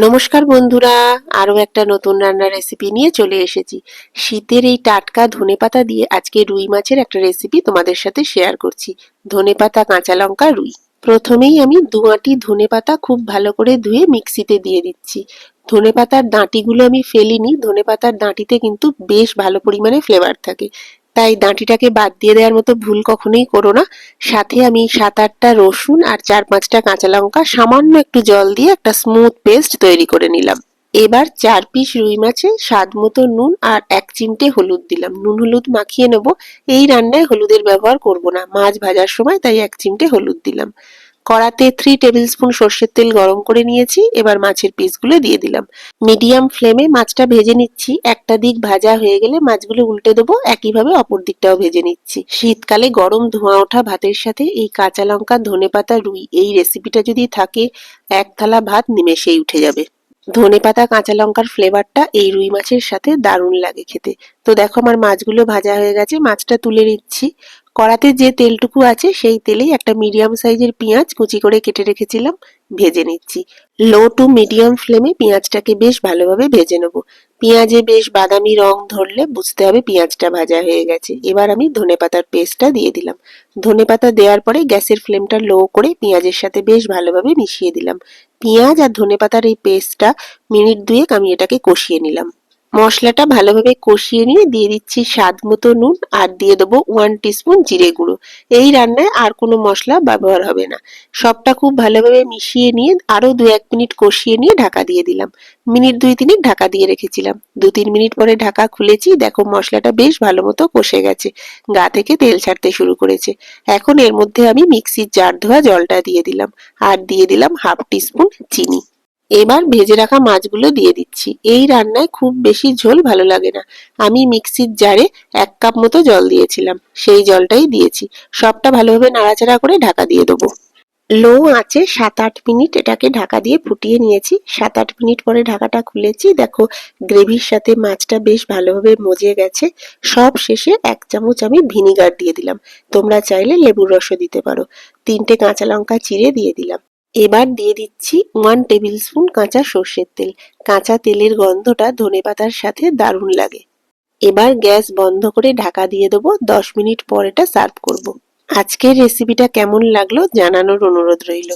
নমস্কার বন্ধুরা, আরো একটা নতুন রান্নার রেসিপি নিয়ে চলে এসেছি। শীতের এই টাটকা ধনেপাতা দিয়ে আজকে রুই মাছের একটা রেসিপি তোমাদের সাথে শেয়ার করছি। ধনেপাতা, কাঁচা লঙ্কা, রুই। প্রথমেই আমি 2 আঁটি ধনেপাতা খুব ভালো করে ধুয়ে মিক্সিতে দিয়ে দিচ্ছি। ধনেপাতার ডাঁটিগুলো আমি ফেলিনি, ধনেপাতার ডাঁটিতে কিন্তু বেশ ভালো পরিমাণে ফ্লেভার থাকে, তাই ডাঁটিটাকে বাদ দিয়ে দেওয়ার মতো ভুল কখনোই করো না। সাথে আমি 7-8টা রসুন আর 4-5টা কাঁচা লঙ্কা সামান্য একটু জল দিয়ে একটা স্মুথ পেস্ট তৈরি করে নিলাম। এবার 4 পিস রুই মাছে স্বাদ মতো নুন আর 1 চিমটে হলুদ দিলাম। নুন হলুদ মাখিয়ে নেব, এই রান্নায় হলুদের ব্যবহার করব না, মাছ ভাজার সময়, তাই 1 চিমটে হলুদ দিলাম। কড়াতে 3 টেবিল স্পুন সর্ষের তেল গরম করে নিয়েছি, এবার মাছের পিসগুলো দিয়ে দিলাম। মিডিয়াম ফ্লেমে মাছটা ভেজে নিচ্ছি। একটা দিক ভাজা হয়ে গেলে মাছগুলো উল্টে দেবো, একইভাবে অপর দিকটাও ভেজে নিচ্ছি। শীতকালে গরম ধোঁয়া ওঠা ভাতের সাথে এই কাঁচা লঙ্কা, ধনেপাতা, রুই এই রেসিপিটা যদি থাকে, এক থালা ভাত নিমেষেই উঠে যাবে। ধনেপাতা, কাঁচা লঙ্কার ফ্লেভারটা এই রুই মাছের সাথে দারুণ লাগে খেতে। তো দেখো আমার মাছগুলো ভাজা হয়ে গেছে, মাছটা তুলে নিচ্ছি। কড়াতে যে তেলটুকু আছে সেই তেলেই একটা মিডিয়াম সাইজের পেঁয়াজ কুচি করে কেটে রেখেছিলাম, ভেজে নিচ্ছি। লো টু মিডিয়াম ফ্লেমে পেঁয়াজটাকে বেশ ভালোভাবে ভেজে নেব। পেঁয়াজে বেশ বাদামি রং ধরলে বুঝতে হবে পেঁয়াজটা ভাজা হয়ে গেছে। এবার আমি ধনেপাতার পেস্টটা দিয়ে দিলাম। ধনেপাতা দেওয়ার পরে গ্যাসের ফ্লেমটা লো করে পেঁয়াজের সাথে বেশ ভালোভাবে মিশিয়ে দিলাম। পেঁয়াজ আর ধনেপাতার এই পেস্টটা মিনিট 2 আমি এটাকে কষিয়ে নিলাম। মশলাটা ভালোভাবে কষিয়ে নিয়ে দিয়ে দিচ্ছি স্বাদ মতো নুন আর দিয়ে দেবো 1 টিস্পুন জিরে গুঁড়ো। এই রান্নায় আর কোনো মশলা ব্যবহার হবে না। সবটা খুব ভালোভাবে মিশিয়ে নিয়ে আরো 2-1 মিনিট কষিয়ে নিয়ে ঢাকা দিয়ে দিলাম। মিনিট 2-3 ঢাকা দিয়ে রেখেছিলাম। 2-3 মিনিট পরে ঢাকা খুলেছি, দেখো মশলাটা বেশ ভালো মতো কষে গেছে, গা থেকে তেল ছাড়তে শুরু করেছে। এখন এর মধ্যে আমি মিক্সির জার ধোয়া জলটা দিয়ে দিলাম আর দিয়ে দিলাম 1/2 টিস্পুন চিনি। এবার ভেজে রাখা মাছগুলো দিয়ে দিচ্ছি। এই রান্নায় খুব বেশি ঝোল ভালো লাগে না। আমি মিক্সির জারে 1 কাপ মতো জল দিয়েছিলাম, সেই জলটাই দিয়েছি। সবটা ভালোভাবে নাড়াচাড়া করে ঢাকা দিয়ে দেবো। লো আঁচে 7-8 মিনিট এটাকে ঢাকা দিয়ে ফুটিয়ে নিয়েছি। 7-8 মিনিট পরে ঢাকাটা খুলেছি, দেখো গ্রেভির সাথে মাছটা বেশ ভালোভাবে মজে গেছে। সব শেষে 1 চামচ আমি ভিনিগার দিয়ে দিলাম, তোমরা চাইলে লেবুর রসও দিতে পারো। 3টে কাঁচা লঙ্কা চিড়ে দিয়ে দিলাম। এবার দিয়ে দিচ্ছি 1 টেবিল স্পুন কাঁচা সর্ষের তেল। কাঁচা তেলের গন্ধটা ধনেপাতার সাথে দারুণ লাগে। এবার গ্যাস বন্ধ করে ঢাকা দিয়ে দেবো। 10 মিনিট পর এটা সার্ভ করব। আজকের রেসিপিটা কেমন লাগলো জানানোর অনুরোধ রইল।